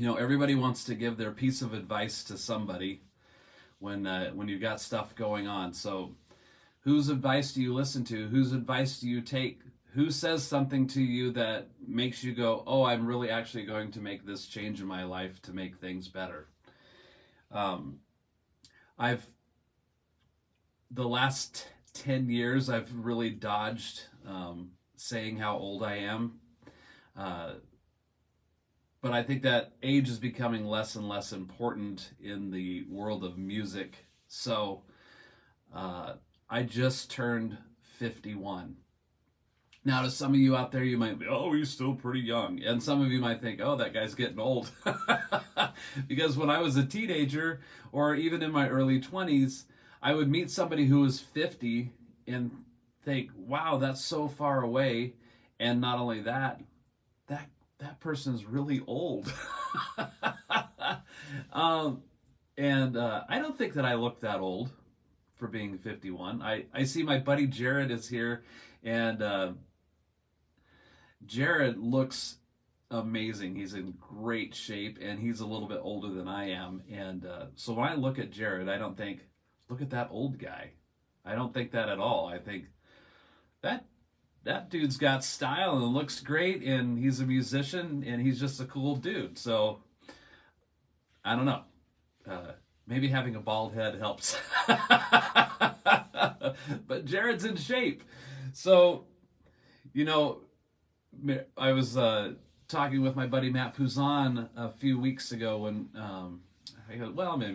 Everybody wants to give their piece of advice to somebody when you've got stuff going on. So whose advice do you listen to? Whose advice do you take? Who says something to you that makes you go, oh, I'm really actually going to make this change in my life to make things better? The last 10 years, I've really dodged saying how old I am. But I think that age is becoming less and less important in the world of music. So I just turned 51. Now, to some of you out there, you might be, oh, he's still pretty young. And some of you might think, oh, that guy's getting old. Because when I was a teenager, or even in my early 20s, I would meet somebody who was 50 and think, wow, that's so far away. And not only that person is really old. And I don't think that I look that old for being 51. I see my buddy Jared is here, and Jared looks amazing. He's in great shape, and he's a little bit older than I am. And so when I look at Jared, I don't think, look at that old guy. I don't think that at all. I think that dude's got style and looks great, and he's a musician, and he's just a cool dude. So I don't know. Maybe having a bald head helps. But Jared's in shape. So, I was talking with my buddy Matt Pouzon a few weeks ago when, maybe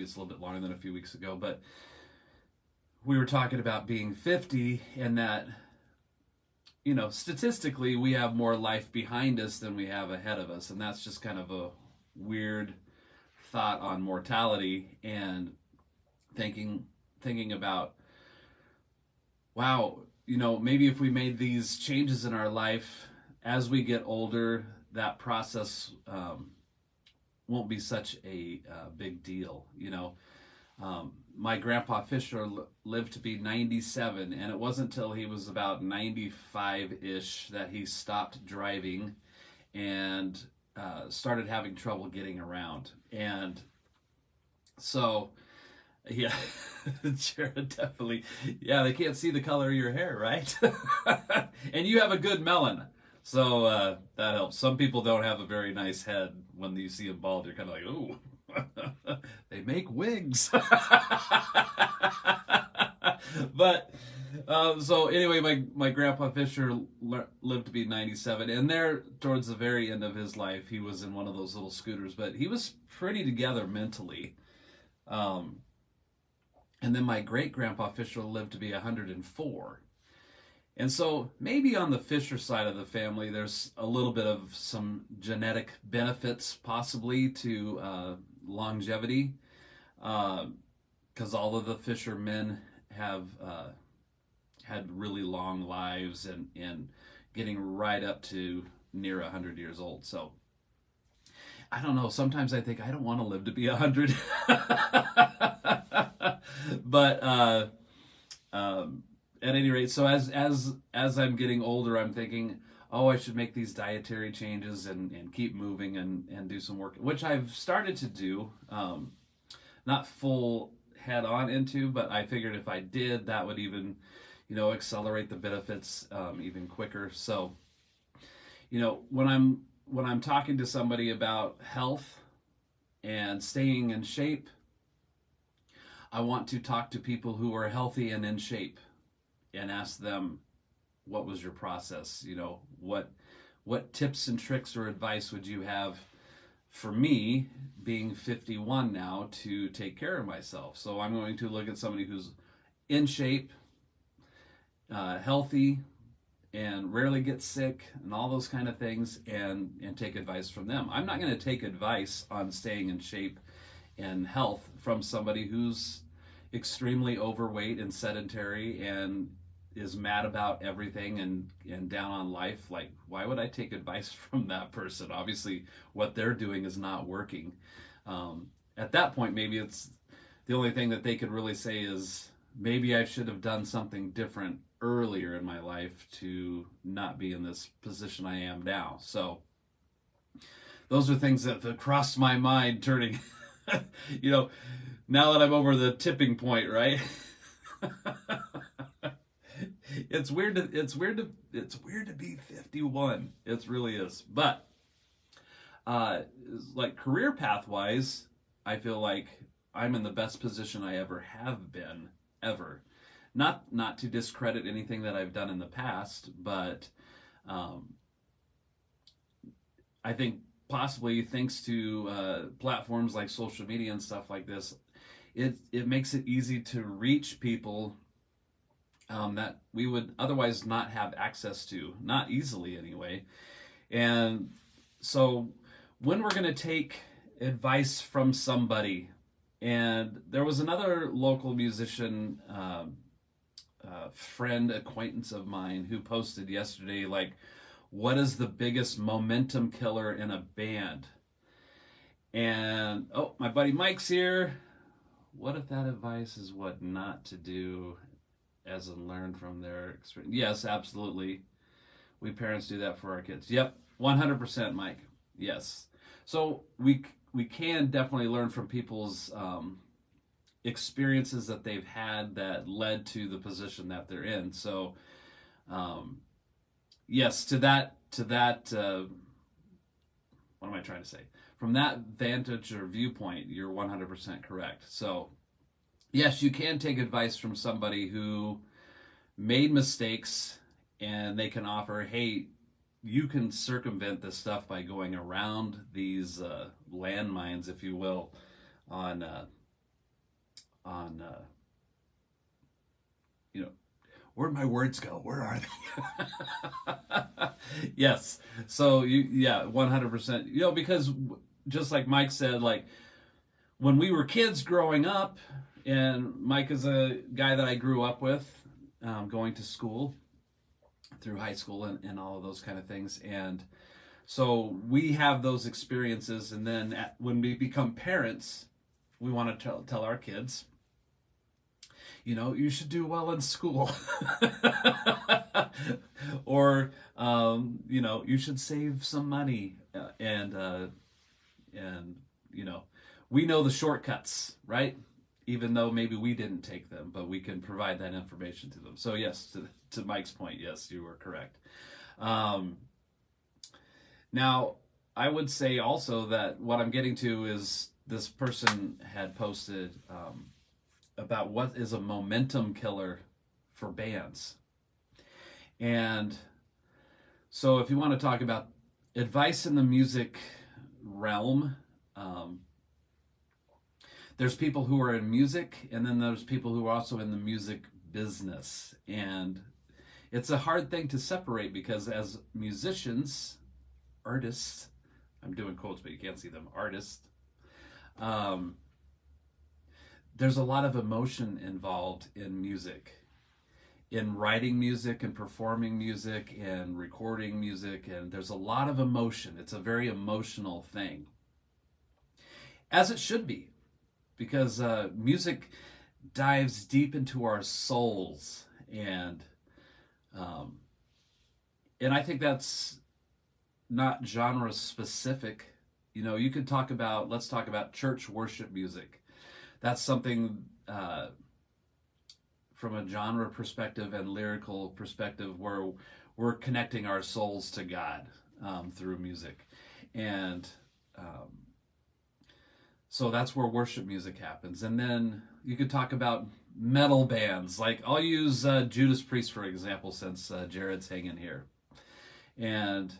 it's a little bit longer than a few weeks ago, but we were talking about being 50 and that, statistically we have more life behind us than we have ahead of us. And that's just kind of a weird thought on mortality, and thinking about, wow, maybe if we made these changes in our life as we get older, that process won't be such a big deal. My grandpa Fisher lived to be 97, and it wasn't until he was about 95-ish that he stopped driving and started having trouble getting around. And so, yeah, Jared, definitely. Yeah, they can't see the color of your hair, right? And you have a good melon. So that helps. Some people don't have a very nice head. When you see a bald, you're kind of like, ooh. They make wigs. But so anyway, my grandpa Fisher lived to be 97, and there towards the very end of his life, he was in one of those little scooters, but he was pretty together mentally. And then my great grandpa Fisher lived to be 104. And so maybe on the Fisher side of the family, there's a little bit of some genetic benefits possibly to longevity, because all of the Fisher men have had really long lives and getting right up to near 100 years old. So I don't know. Sometimes I think I don't want to live to be 100. But at any rate, so as I'm getting older, I'm thinking, oh, I should make these dietary changes and keep moving and do some work, which I've started to do, not full head on into, but I figured if I did, that would even, accelerate the benefits even quicker. So, when I'm talking to somebody about health and staying in shape, I want to talk to people who are healthy and in shape and ask them, what was your process? What tips and tricks or advice would you have for me, being 51 now, to take care of myself? So I'm going to look at somebody who's in shape, healthy, and rarely gets sick, and all those kind of things, and take advice from them. I'm not going to take advice on staying in shape and health from somebody who's extremely overweight and sedentary and is mad about everything and down on life. Like, why would I take advice from that person? Obviously, what they're doing is not working. At that point, maybe it's the only thing that they could really say is, maybe I should have done something different earlier in my life to not be in this position I am now. So those are things that crossed my mind turning, you know, now that I'm over the tipping point, right? It's weird to be 51. It really is. But like career path wise, I feel like I'm in the best position I ever have been ever. Not to discredit anything that I've done in the past, but I think possibly thanks to platforms like social media and stuff like this, it makes it easy to reach people that we would otherwise not have access to, not easily anyway. And so when we're going to take advice from somebody, and there was another local musician, friend, acquaintance of mine who posted yesterday, like, what is the biggest momentum killer in a band? And, oh, my buddy Mike's here. What if that advice is what not to do as in learn from their experience? Yes, absolutely. We parents do that for our kids. Yep, 100%, Mike. Yes. So we can definitely learn from people's experiences that they've had that led to the position that they're in. So, yes, to that, what am I trying to say? From that vantage or viewpoint, you're 100% correct. So, yes, you can take advice from somebody who made mistakes, and they can offer, hey, you can circumvent this stuff by going around these landmines, if you will, on you know, where'd my words go? Where are they? Yes. So yeah, 100%. You know, because just like Mike said, like when we were kids growing up, and Mike is a guy that I grew up with, going to school through high school and all of those kind of things. And so we have those experiences. And then when we become parents, we want to tell our kids, you know, you should do well in school. Or, you know, you should save some money. And, you know, we know the shortcuts, right? Even though maybe we didn't take them, but we can provide that information to them. So yes, to Mike's point, yes, you were correct. Now, I would say also that what I'm getting to is this person had posted about what is a momentum killer for bands. And so if you want to talk about advice in the music realm, there's people who are in music, and then there's people who are also in the music business. And it's a hard thing to separate because as musicians, artists, I'm doing quotes, but you can't see them, artists, there's a lot of emotion involved in music, in writing music and performing music and recording music, and there's a lot of emotion. It's a very emotional thing, as it should be, because music dives deep into our souls, and I think that's not genre specific. You know, you could talk about, let's talk about church worship music. That's something from a genre perspective and lyrical perspective where we're connecting our souls to God through music. And so that's where worship music happens. And then you could talk about metal bands. Like, I'll use Judas Priest, for example, since Jared's hanging here. And,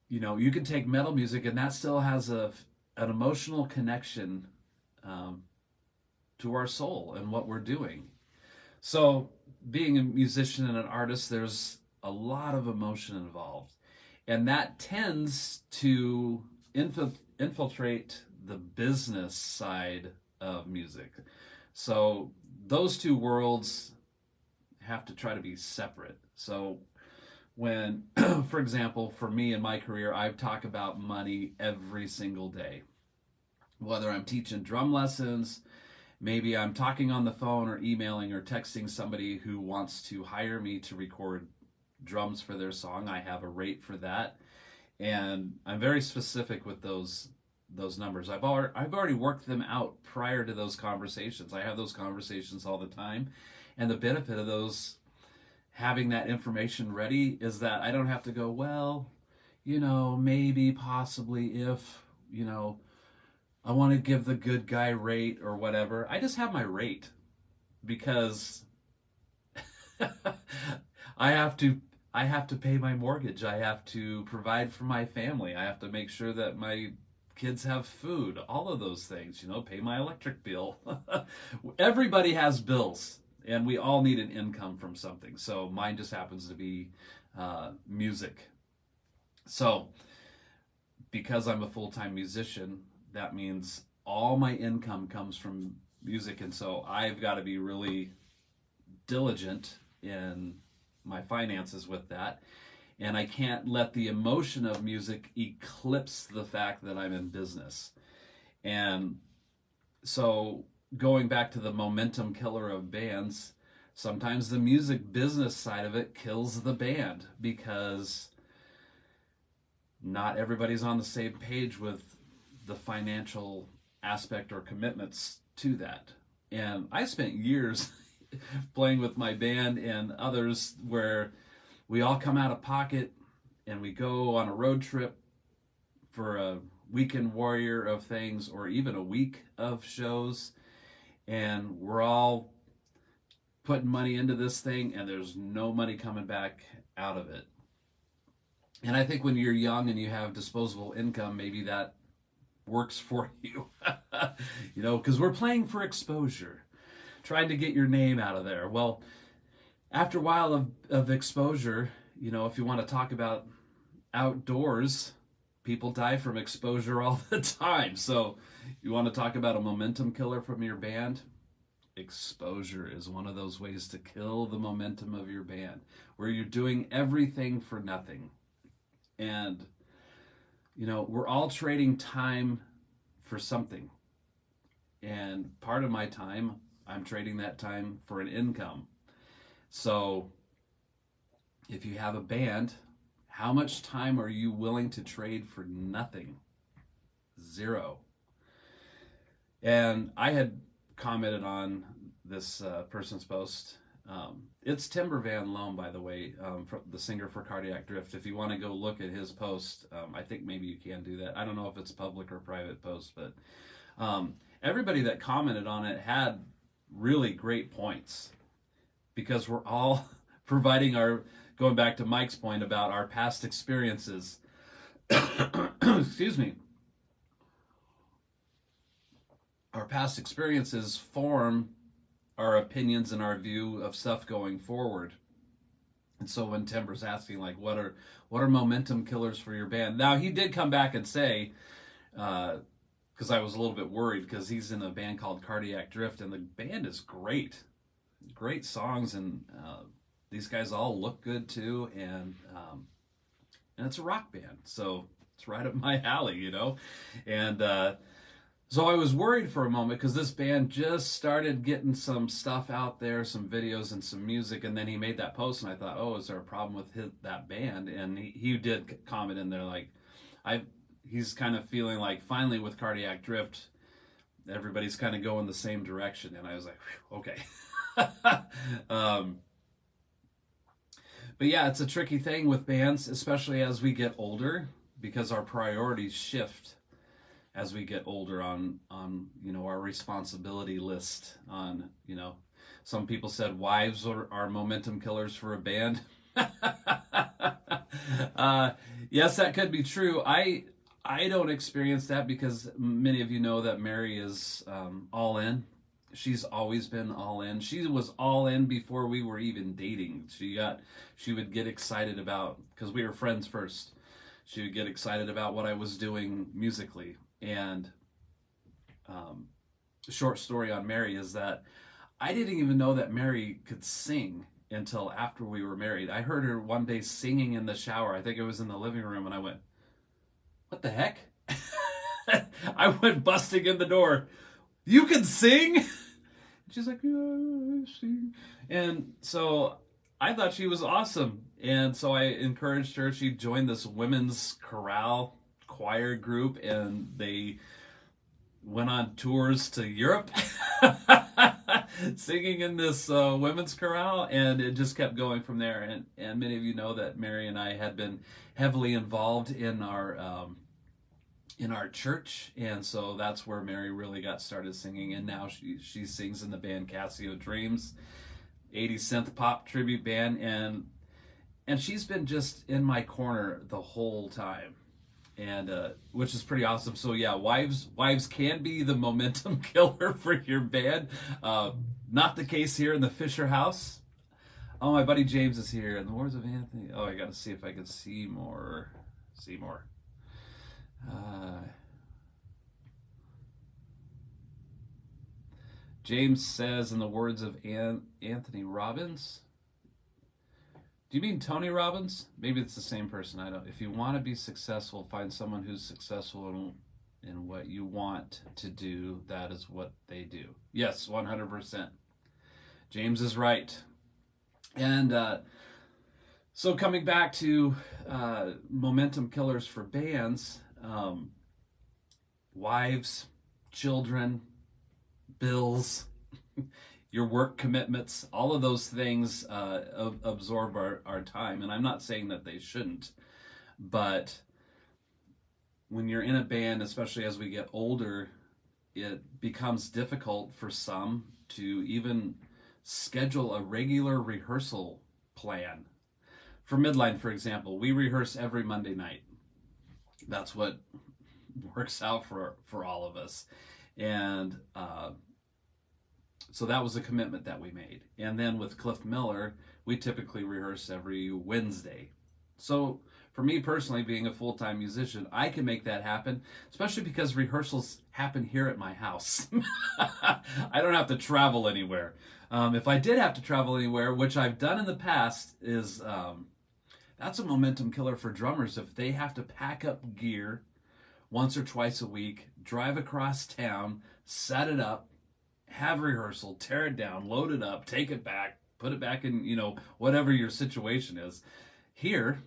you know, you can take metal music and that still has an emotional connection to our soul and what we're doing. So being a musician and an artist, there's a lot of emotion involved. And that tends to infiltrate the business side of music. So those two worlds have to try to be separate. So when, for example, for me in my career, I talk about money every single day. Whether I'm teaching drum lessons, maybe I'm talking on the phone or emailing or texting somebody who wants to hire me to record drums for their song. I have a rate for that. And I'm very specific with those numbers. I've already worked them out prior to those conversations. I have those conversations all the time, and the benefit of those, having that information ready, is that I don't have to go, well, maybe, possibly, if, I want to give the good guy rate or whatever. I just have my rate because I have to pay my mortgage. I have to provide for my family. I have to make sure that my kids have food, all of those things, pay my electric bill. Everybody has bills, and we all need an income from something. So mine just happens to be music. So because I'm a full-time musician, that means all my income comes from music. And so I've got to be really diligent in my finances with that. And I can't let the emotion of music eclipse the fact that I'm in business. And so going back to the momentum killer of bands, sometimes the music business side of it kills the band because not everybody's on the same page with the financial aspect or commitments to that. And I spent years playing with my band and others where we all come out of pocket and we go on a road trip for a weekend warrior of things, or even a week of shows, and we're all putting money into this thing and there's no money coming back out of it. And I think when you're young and you have disposable income, maybe that works for you, because we're playing for exposure, trying to get your name out of there. Well, after a while of exposure, if you want to talk about outdoors, people die from exposure all the time. So you want to talk about a momentum killer from your band? Exposure is one of those ways to kill the momentum of your band, where you're doing everything for nothing. And, we're all trading time for something. And part of my time, I'm trading that time for an income. So if you have a band, how much time are you willing to trade for nothing? 0. And I had commented on this person's post. It's Timber Van Loan, by the way, the singer for Cardiac Drift. If you want to go look at his post, I think maybe you can do that. I don't know if it's public or private post, but everybody that commented on it had really great points, because we're all providing going back to Mike's point about our past experiences. Excuse me. Our past experiences form our opinions and our view of stuff going forward. And so when Timber's asking, what are momentum killers for your band? Now, he did come back and say, because I was a little bit worried, because he's in a band called Cardiac Drift, and the band is great. Great songs, and these guys all look good too, and it's a rock band, so it's right up my alley, And so I was worried for a moment, because this band just started getting some stuff out there, some videos and some music, and then he made that post, and I thought, oh, is there a problem with that band? And he did comment in there, he's kind of feeling like finally with Cardiac Drift, everybody's kind of going the same direction, and I was like, okay. But yeah, it's a tricky thing with bands, especially as we get older, because our priorities shift as we get older on our responsibility list. Some people said wives are momentum killers for a band. Yes, that could be true. I don't experience that, because many of you know that Mary is all in. She's always been all in. She was all in before we were even dating. She would get excited about, because we were friends first, she would get excited about what I was doing musically. And short story on Mary is that I didn't even know that Mary could sing until after we were married. I heard her one day singing in the shower. I think it was in the living room, and I went, what the heck? I went busting in the door. You can sing? She's like, yeah, I sing. And so I thought she was awesome. And so I encouraged her. She joined this women's chorale choir group, and they went on tours to Europe singing in this women's chorale, and it just kept going from there. And many of you know that Mary and I had been heavily involved in our church, and so that's where Mary really got started singing. And now she sings in the band Casio Dreams, 80s synth pop tribute band, and she's been just in my corner the whole time, and which is pretty awesome. So yeah, wives can be the momentum killer for your band. Not the case here in the Fisher house. Oh, my buddy James is here. In the words of Anthony. Oh, I got to see if I can see more. James says, in the words of Anthony Robbins. Do you mean Tony Robbins? Maybe it's the same person. I don't. If you want to be successful, find someone who's successful in what you want to do. That is what they do. Yes, 100%. James is right. And so coming back to momentum killers for bands, wives, children, bills, your work commitments, all of those things absorb our time. And I'm not saying that they shouldn't, but when you're in a band, especially as we get older, it becomes difficult for some to even schedule a regular rehearsal plan. For Midline, for example, we rehearse every Monday night. That's what works out for all of us. And so that was a commitment that we made. And then with Cliff Miller, we typically rehearse every Wednesday. So for me personally, being a full-time musician, I can make that happen, especially because rehearsals happen here at my house. I don't have to travel anywhere. If I did have to travel anywhere, which I've done in the past, is that's a momentum killer for drummers. If they have to pack up gear once or twice a week, drive across town, set it up, have rehearsal, tear it down, load it up, take it back, put it back in, whatever your situation is. Here,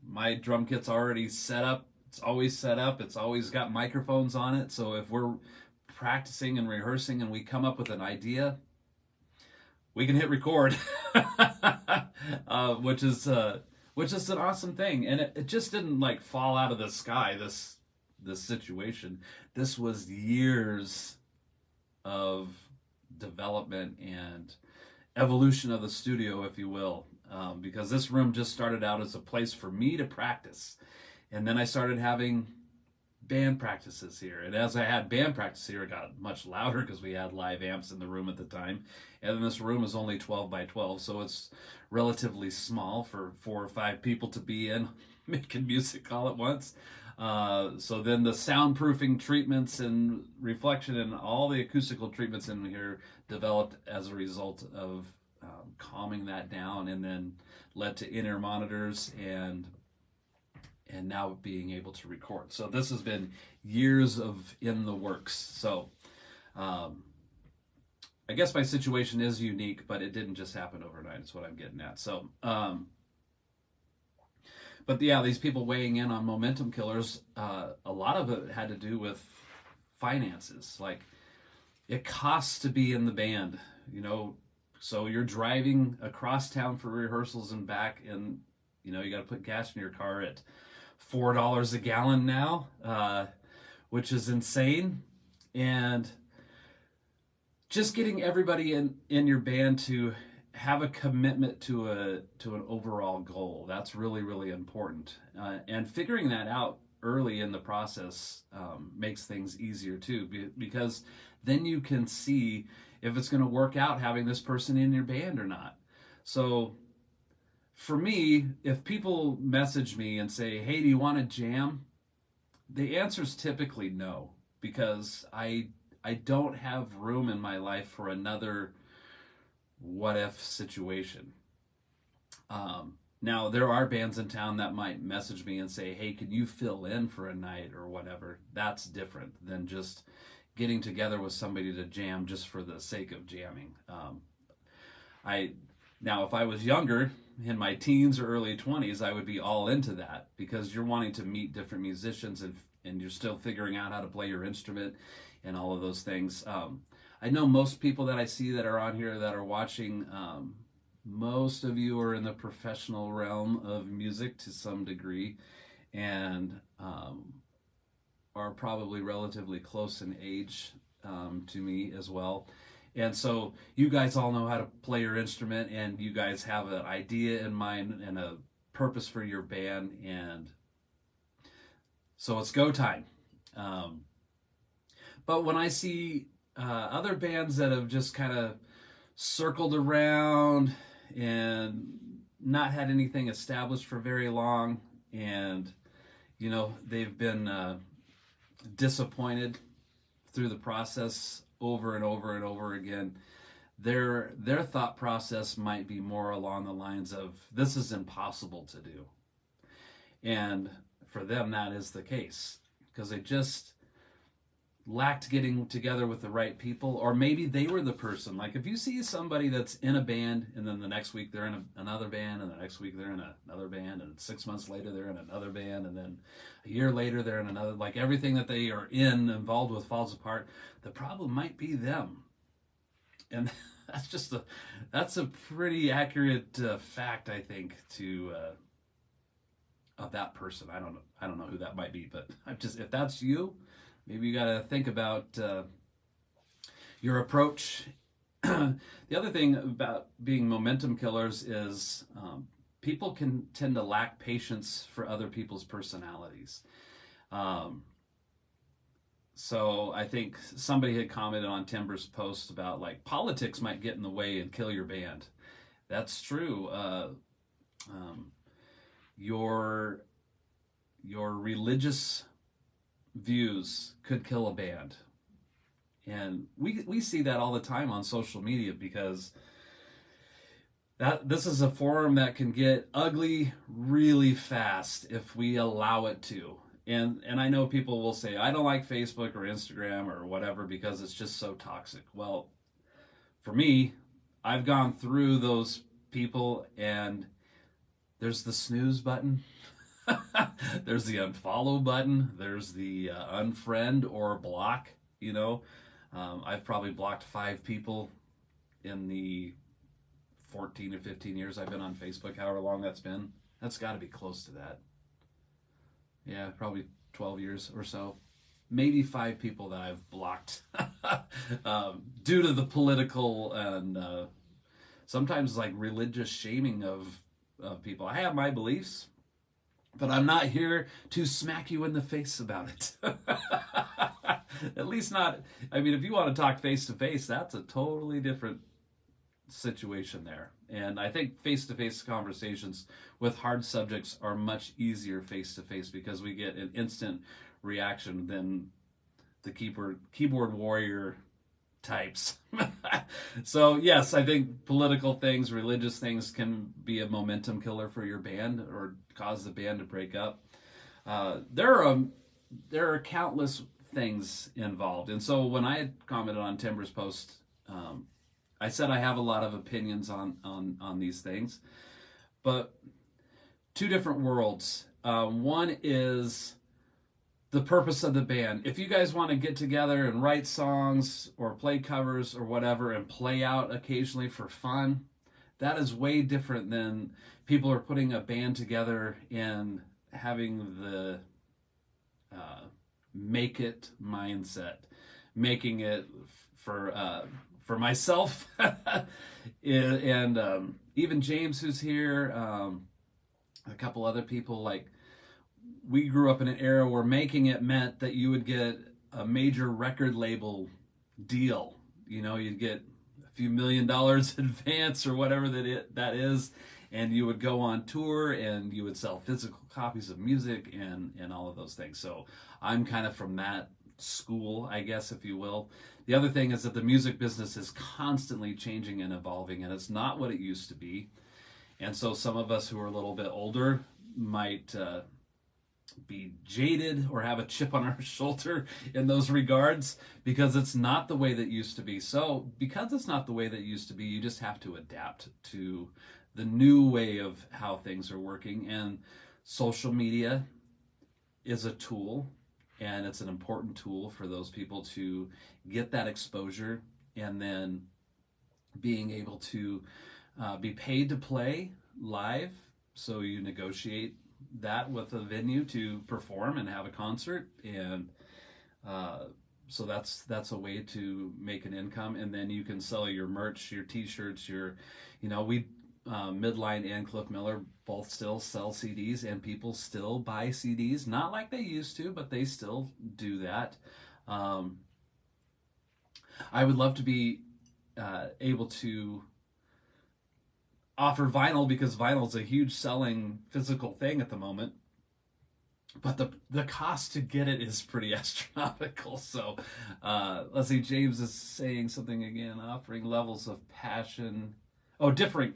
my drum kit's already set up. It's always set up. It's always got microphones on it. So if we're practicing and rehearsing and we come up with an idea, we can hit record, which is an awesome thing. And it just didn't like fall out of the sky, this situation. This was years of development and evolution of the studio, if you will, because this room just started out as a place for me to practice, and then I started having band practices here, and as I had band practice here, it got much louder because we had live amps in the room at the time, and then this room is only 12 by 12, so it's relatively small for 4 or 5 people to be in making music all at once. So then the soundproofing treatments and reflection and all the acoustical treatments in here developed as a result of calming that down, and then led to in-ear monitors and now being able to record. So this has been years of in the works. So I guess my situation is unique, but it didn't just happen overnight. Is what I'm getting at. So but yeah, these people weighing in on momentum killers, a lot of it had to do with finances. Like, it costs to be in the band, so you're driving across town for rehearsals and back, and you got to put gas in your car at $4 a gallon now, which is insane. And just getting everybody in your band to have a commitment to an overall goal, that's really, really important. And figuring that out early in the process makes things easier too, because then you can see if it's going to work out having this person in your band or not. So for me, if people message me and say, hey, do you want to jam? The answer is typically no, because I don't have room in my life for another what if situation. Now, there are bands in town that might message me and say, hey, can you fill in for a night or whatever? That's different than just getting together with somebody to jam just for the sake of jamming. Now, if I was younger, in my teens or early 20s, I would be all into that because you're wanting to meet different musicians and you're still figuring out how to play your instrument and all of those things. I know most people that I see that are on here that are watching, most of you are in the professional realm of music to some degree and are probably relatively close in age to me as well. And so you guys all know how to play your instrument and you guys have an idea in mind and a purpose for your band. And so it's go time. But when I see other bands that have just kind of circled around and not had anything established for very long, and they've been disappointed through the process over and over and over again, their thought process might be more along the lines of, this is impossible to do. And for them, that is the case because they just lacked getting together with the right people, or maybe they were the person. Like if you see somebody that's in a band and then the next week they're in another band and the next week they're in another band and 6 months later they're in another band and then a year later they're in another, like everything that they are involved with falls apart, the problem might be them. And that's a pretty accurate fact, I think, to of that person. I don't know who that might be, but if that's you, maybe you got to think about your approach. The other thing about being momentum killers is people can tend to lack patience for other people's personalities. So I think somebody had commented on Timber's post about like politics might get in the way and kill your band. That's true. Your religious views could kill a band. And we see that all the time on social media because this is a forum that can get ugly really fast if we allow it to. And I know people will say, I don't like Facebook or Instagram or whatever because it's just so toxic. Well, for me, I've gone through those people and there's the snooze button. There's the unfollow button. There's the unfriend or block. I've probably blocked 5 people in the 14 or 15 years I've been on Facebook, however long that's been. That's got to be close to that. Yeah, probably 12 years or so. Maybe 5 people that I've blocked due to the political and sometimes like religious shaming of people. I have my beliefs, but I'm not here to smack you in the face about it. At least not, if you want to talk face to face, that's a totally different situation there. And I think face-to-face conversations with hard subjects are much easier face-to-face because we get an instant reaction than the keyboard warrior types. So yes, I think political things, religious things can be a momentum killer for your band or cause the band to break up. There are countless things involved. And so when I had commented on Timber's post, I said I have a lot of opinions on these things, but 2 different worlds. One is the purpose of the band. If you guys want to get together and write songs or play covers or whatever and play out occasionally for fun, that is way different than people are putting a band together and having the make it mindset, making it for myself and even James, who's here, a couple other people. Like, we grew up in an era where making it meant that you would get a major record label deal. You'd get a few $1 million advance or whatever that is, and you would go on tour and you would sell physical copies of music and all of those things. So I'm kind of from that school, I guess, if you will. The other thing is that the music business is constantly changing and evolving, and it's not what it used to be. And so some of us who are a little bit older might be jaded or have a chip on our shoulder in those regards, because it's not the way that it used to be. So because it's not the way that it used to be, you just have to adapt to the new way of how things are working. And social media is a tool, and it's an important tool for those people to get that exposure, and then being able to be paid to play live. So you negotiate that with a venue to perform and have a concert, and so that's a way to make an income. And then you can sell your merch, your t-shirts, we Midline and Cliff Miller both still sell CDs, and people still buy CDs, not like they used to, but they still do that. I would love to be able to offer vinyl, because vinyl is a huge selling physical thing at the moment, but the cost to get it is pretty astronomical. So let's see, James is saying something again, offering levels of passion, different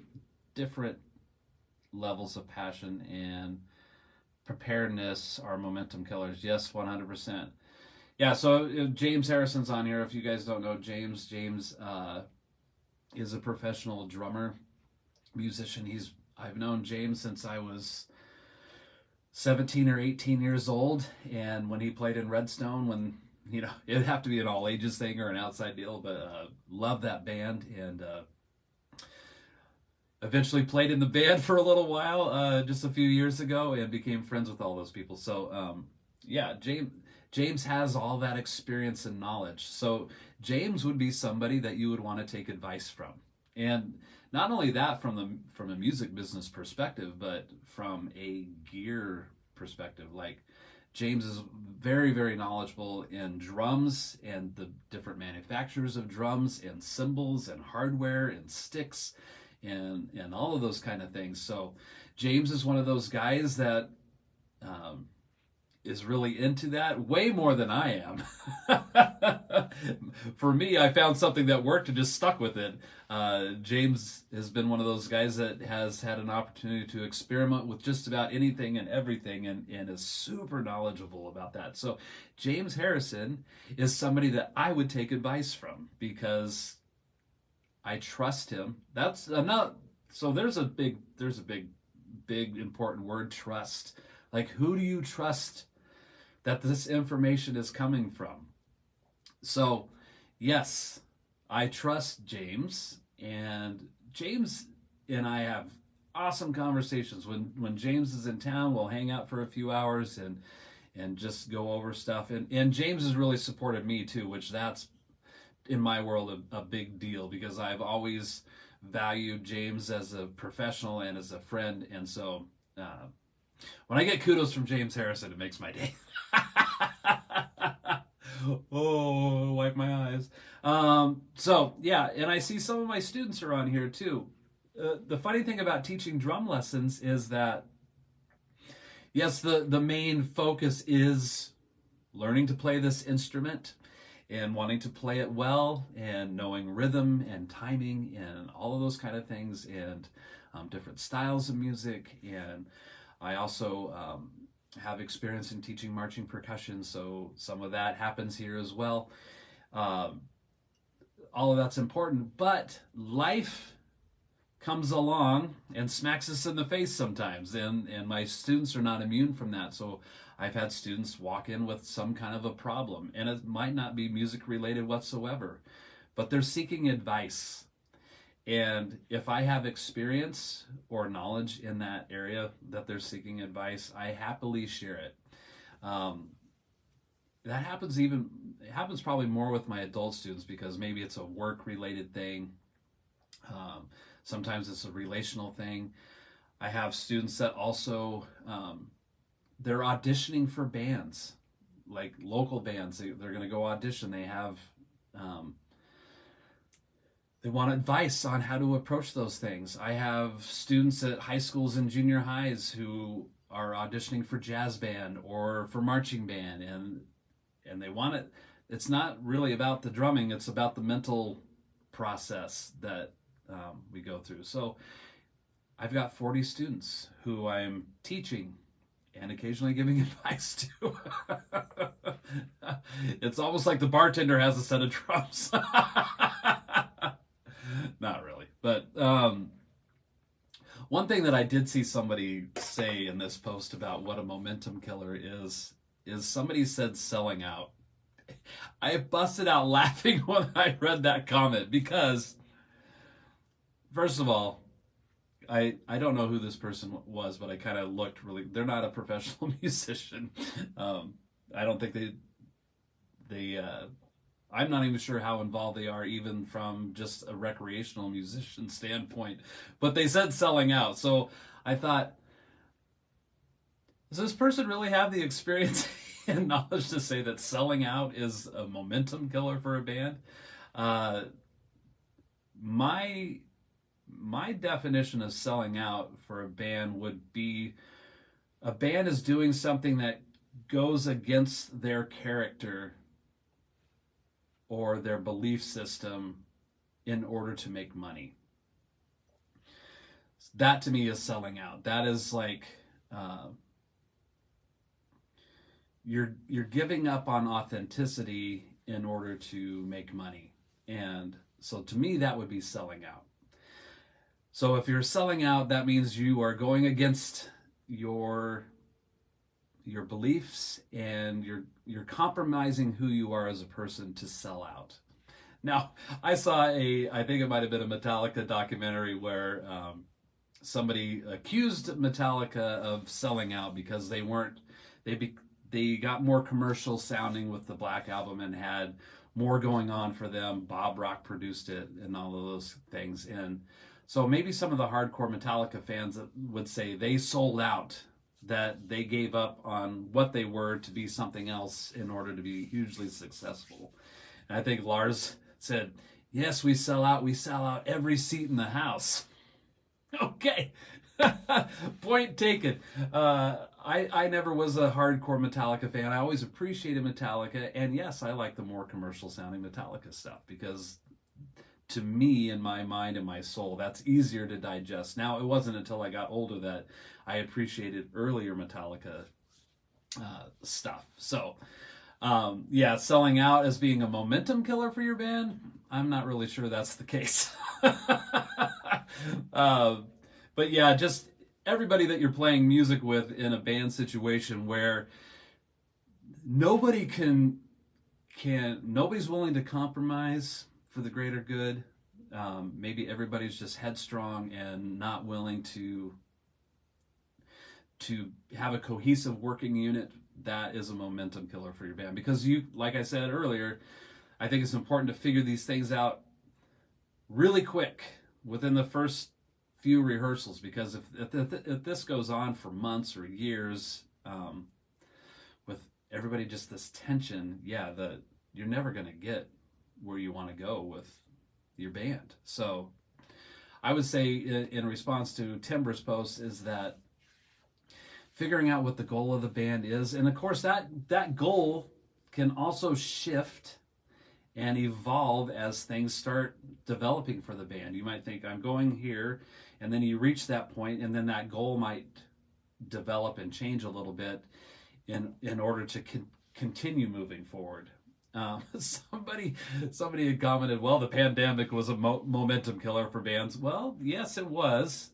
levels of passion and preparedness are momentum killers. Yes, 100%. Yeah, so James Harrison's on here. If you guys don't know James is a professional drummer, musician. I've known James since I was 17 or 18 years old, and when he played in Redstone, when it'd have to be an all ages thing or an outside deal, but love that band, and eventually played in the band for a little while just a few years ago, and became friends with all those people. So James has all that experience and knowledge. So James would be somebody that you would want to take advice from. And not only that from a music business perspective, but from a gear perspective. Like, James is very, very knowledgeable in drums and the different manufacturers of drums and cymbals and hardware and sticks and all of those kind of things. So James is one of those guys that is really into that way more than I am. For me, I found something that worked and just stuck with it. James has been one of those guys that has had an opportunity to experiment with just about anything and everything, and is super knowledgeable about that. So James Harrison is somebody that I would take advice from, because I trust him. So there's a big important word, trust. Like, who do you trust that this information is coming from? So, yes, I trust James, and James and I have awesome conversations. When James is in town, we'll hang out for a few hours and just go over stuff. And James has really supported me too, which that's, in my world, a big deal, because I've always valued James as a professional and as a friend. And so when I get kudos from James Harrison, it makes my day. Oh, wipe my eyes. So yeah, and I see some of my students are on here too. The funny thing about teaching drum lessons is that, yes, the main focus is learning to play this instrument and wanting to play it well, and knowing rhythm and timing and all of those kind of things, and different styles of music. And I also have experience in teaching marching percussion, so some of that happens here as well. All of that's important, but life comes along and smacks us in the face sometimes, and my students are not immune from that. So I've had students walk in with some kind of a problem, and it might not be music related whatsoever, but they're seeking advice. And if I have experience or knowledge in that area that they're seeking advice, I happily share it. That happens probably more with my adult students, because maybe it's a work-related thing. Sometimes it's a relational thing. I have students that also, they're auditioning for bands, like local bands. They're going to go audition. They have... They want advice on how to approach those things. I have students at high schools and junior highs who are auditioning for jazz band or for marching band, and they want it. It's not really about the drumming, it's about the mental process that we go through. So I've got 40 students who I'm teaching, and occasionally giving advice too. It's almost like the bartender has a set of drums. Not really, but one thing that I did see somebody say in this post about what a momentum killer is somebody said selling out. I busted out laughing when I read that comment because, first of all, I don't know who this person was, but I kind of looked really. They're not a professional musician. I don't think they. I'm not even sure how involved they are, even from just a recreational musician standpoint. But they said selling out, so I thought, does this person really have the experience and knowledge to say that selling out is a momentum killer for a band? My definition of selling out for a band would be a band is doing something that goes against their character or their belief system in order to make money. That to me is selling out. That is like you're giving up on authenticity in order to make money. And so to me, that would be selling out. So if you're selling out, that means you are going against your beliefs, and you're compromising who you are as a person to sell out. Now, I saw I think it might have been a Metallica documentary where somebody accused Metallica of selling out because they got more commercial sounding with the Black Album and had more going on for them. Bob Rock produced it and all of those things. And so maybe some of the hardcore Metallica fans would say they sold out, that they gave up on what they were to be something else in order to be hugely successful. And I think Lars said, yes, we sell out every seat in the house. Okay. Point taken. I never was a hardcore Metallica fan. I always appreciated Metallica, and yes, I like the more commercial sounding Metallica stuff because to me, in my mind and my soul, that's easier to digest. Now, it wasn't until I got older that I appreciated earlier Metallica stuff. So, selling out as being a momentum killer for your band, I'm not really sure that's the case. But yeah, just everybody that you're playing music with in a band situation where nobody's willing to compromise for the greater good. Maybe everybody's just headstrong and not willing to have a cohesive working unit. That is a momentum killer for your band, because like I said earlier, I think it's important to figure these things out really quick within the first few rehearsals, because if this goes on for months or years, with everybody just this tension, you're never going to get where you want to go with your band. So I would say in response to Timber's post is that figuring out what the goal of the band is, and of course that goal can also shift and evolve as things start developing for the band. You might think, I'm going here, and then you reach that point, and then that goal might develop and change a little bit in order to continue moving forward. Somebody had commented, well, the pandemic was a momentum killer for bands. Well, yes, it was.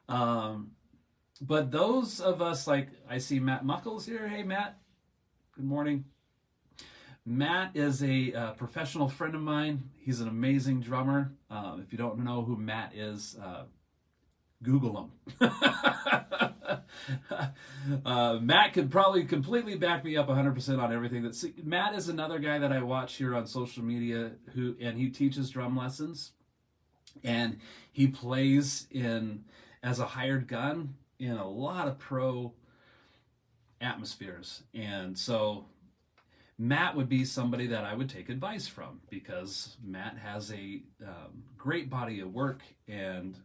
But those of us, like, I see Matt Muckles here. Hey, Matt. Good morning. Matt is a professional friend of mine. He's an amazing drummer. If you don't know who Matt is, Google him. Matt could probably completely back me up 100% on everything. Matt is another guy that I watch here on social media and he teaches drum lessons, and he plays as a hired gun in a lot of pro atmospheres. And so Matt would be somebody that I would take advice from, because Matt has a great body of work, and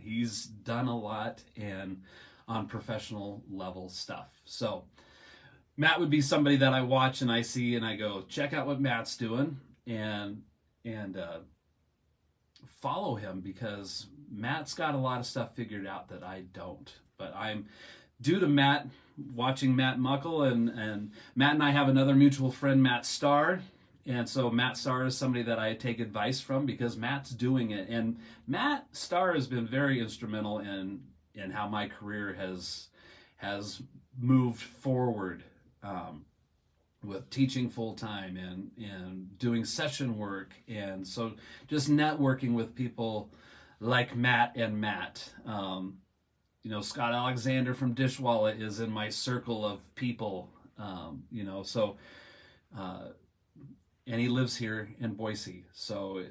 he's done a lot and on professional level stuff. So Matt would be somebody that I watch and I see and I go, check out what Matt's doing, and follow him, because Matt's got a lot of stuff figured out that I don't. But due to Matt, watching Matt Muckle, and Matt and I have another mutual friend, Matt Starr. And so Matt Starr is somebody that I take advice from because Matt's doing it. And Matt Starr has been very instrumental in how my career has moved forward, with teaching full time and doing session work. And so just networking with people like Matt and Matt. Scott Alexander from Dishwalla is in my circle of people, and he lives here in Boise. So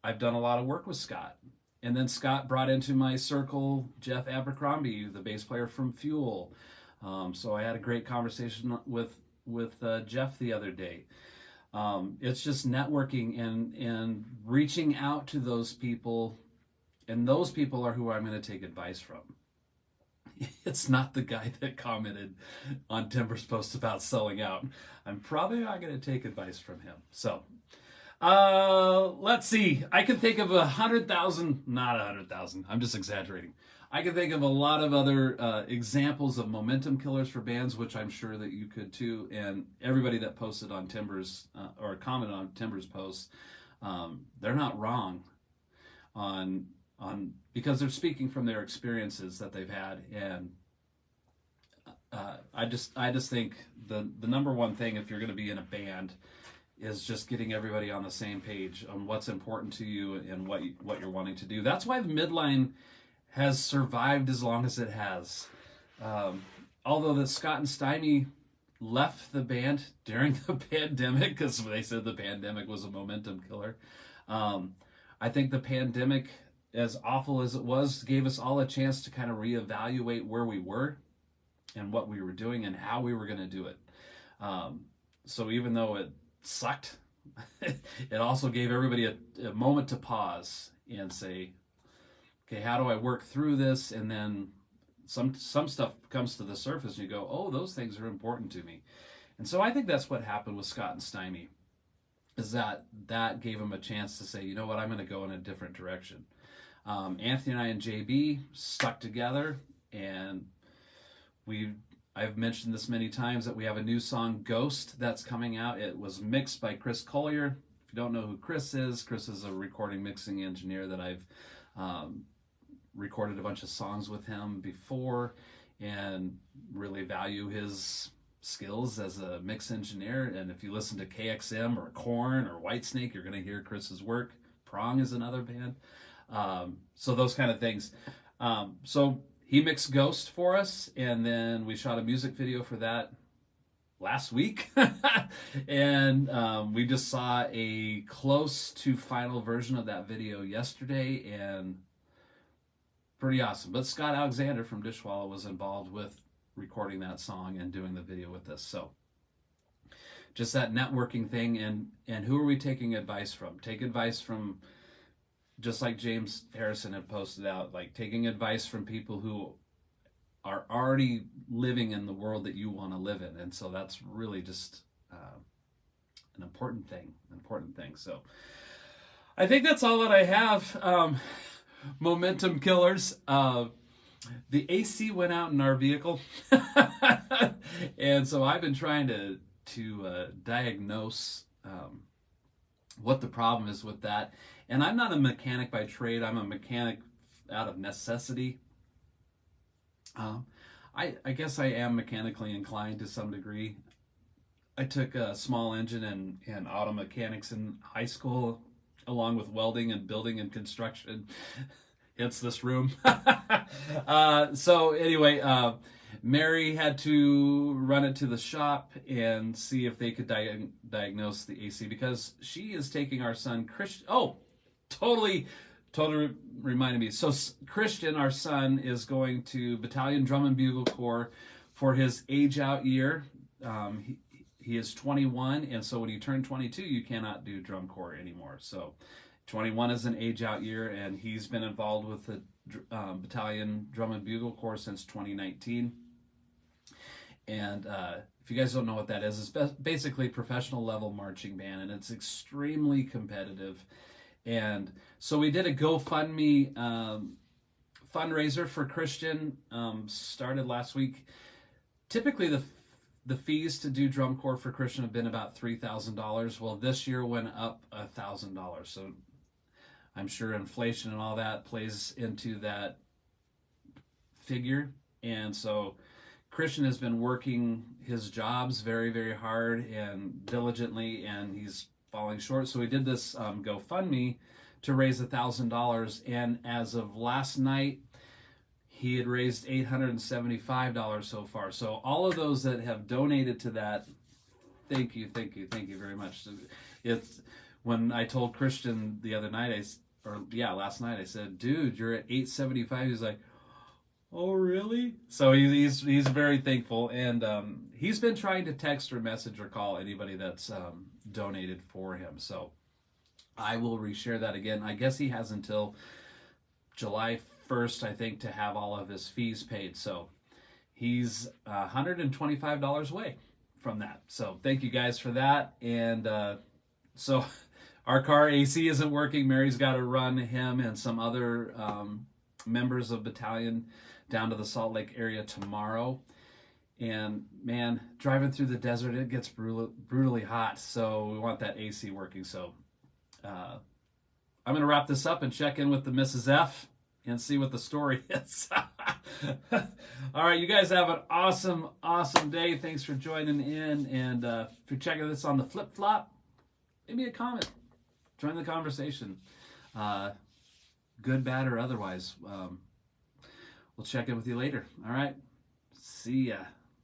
I've done a lot of work with Scott. And then Scott brought into my circle Jeff Abercrombie, the bass player from Fuel. So I had a great conversation with Jeff the other day. It's just networking and reaching out to those people, and those people are who I'm going to take advice from. It's not the guy that commented on Timber's post about selling out. I'm probably not going to take advice from him. So let's see. I can think of 100,000, not 100,000. I'm just exaggerating. I can think of a lot of other examples of momentum killers for bands, which I'm sure that you could too. And everybody that posted on Timber's or commented on Timber's posts, they're not wrong on because they're speaking from their experiences that they've had. And I just think the number one thing, if you're going to be in a band, is just getting everybody on the same page on what's important to you and what you're wanting to do. That's why the midline has survived as long as it has. Although that Scott and Stymie left the band during the pandemic because they said the pandemic was a momentum killer. I think the pandemic, as awful as it was, gave us all a chance to kind of reevaluate where we were and what we were doing and how we were going to do it. So even though it sucked, it also gave everybody a moment to pause and say, okay, how do I work through this? And then some stuff comes to the surface and you go, oh, those things are important to me. And so I think that's what happened with Scott and Stymie, is that gave him a chance to say, you know what, I'm going to go in a different direction. Anthony and I and JB stuck together, and I've mentioned this many times that we have a new song, Ghost, that's coming out. It was mixed by Chris Collier. If you don't know who Chris is a recording mixing engineer that I've recorded a bunch of songs with him before and really value his skills as a mix engineer. And if you listen to KXM or Korn or Whitesnake, you're going to hear Chris's work. Prong is another band. So those kind of things. So he mixed Ghost for us, and then we shot a music video for that last week. And we just saw a close to final version of that video yesterday, and pretty awesome. But Scott Alexander from Dishwalla was involved with recording that song and doing the video with us. So just that networking thing. And who are we taking advice from? Take advice from, just like James Harrison had posted out, like taking advice from people who are already living in the world that you want to live in. And so that's really just an important thing. So I think that's all that I have. Momentum killers. The AC went out in our vehicle. And so I've been trying to diagnose what the problem is with that. And I'm not a mechanic by trade. I'm a mechanic out of necessity. I guess I am mechanically inclined to some degree. I took a small engine and auto mechanics in high school, along with welding and building and construction. Hence this room. So anyway, Mary had to run it to the shop and see if they could diagnose the AC, because she is taking our son Christian. Oh, totally reminded me. So Christian, our son, is going to Battalion Drum and Bugle Corps for his age out year. He is 21, and so when you turn 22, you cannot do drum corps anymore. So 21 is an age out year, and he's been involved with the Battalion Drum and Bugle Corps since 2019. And if you guys don't know what that is, it's basically professional level marching band, and it's extremely competitive. And so we did a GoFundMe fundraiser for Christian started last week. Typically, the fees to do drum corps for Christian have been about $3,000. Well, this year went up $1,000. So I'm sure inflation and all that plays into that figure. And so Christian has been working his jobs very, very hard and diligently, and he's falling short. So we did this GoFundMe to raise $1,000. And as of last night, he had raised $875 so far. So all of those that have donated to that, thank you very much. It's when I told Christian the other night, last night, I said, dude, you're at $875. He's like, oh, really? So he's very thankful, and he's been trying to text or message or call anybody that's donated for him. So I will reshare that again. I guess he has until July 1st, I think, to have all of his fees paid. So he's $125 away from that. So thank you guys for that. And so our car AC isn't working. Mary's got to run him and some other members of battalion down to the Salt Lake area tomorrow. And man, driving through the desert, it gets brutally hot. So we want that AC working. So I'm going to wrap this up and check in with the Mrs. F and see what the story is. All right, you guys have an awesome, awesome day. Thanks for joining in. And if you're checking this on the flip-flop, leave me a comment. Join the conversation. Good, bad, or otherwise. We'll check in with you later. All right. See ya.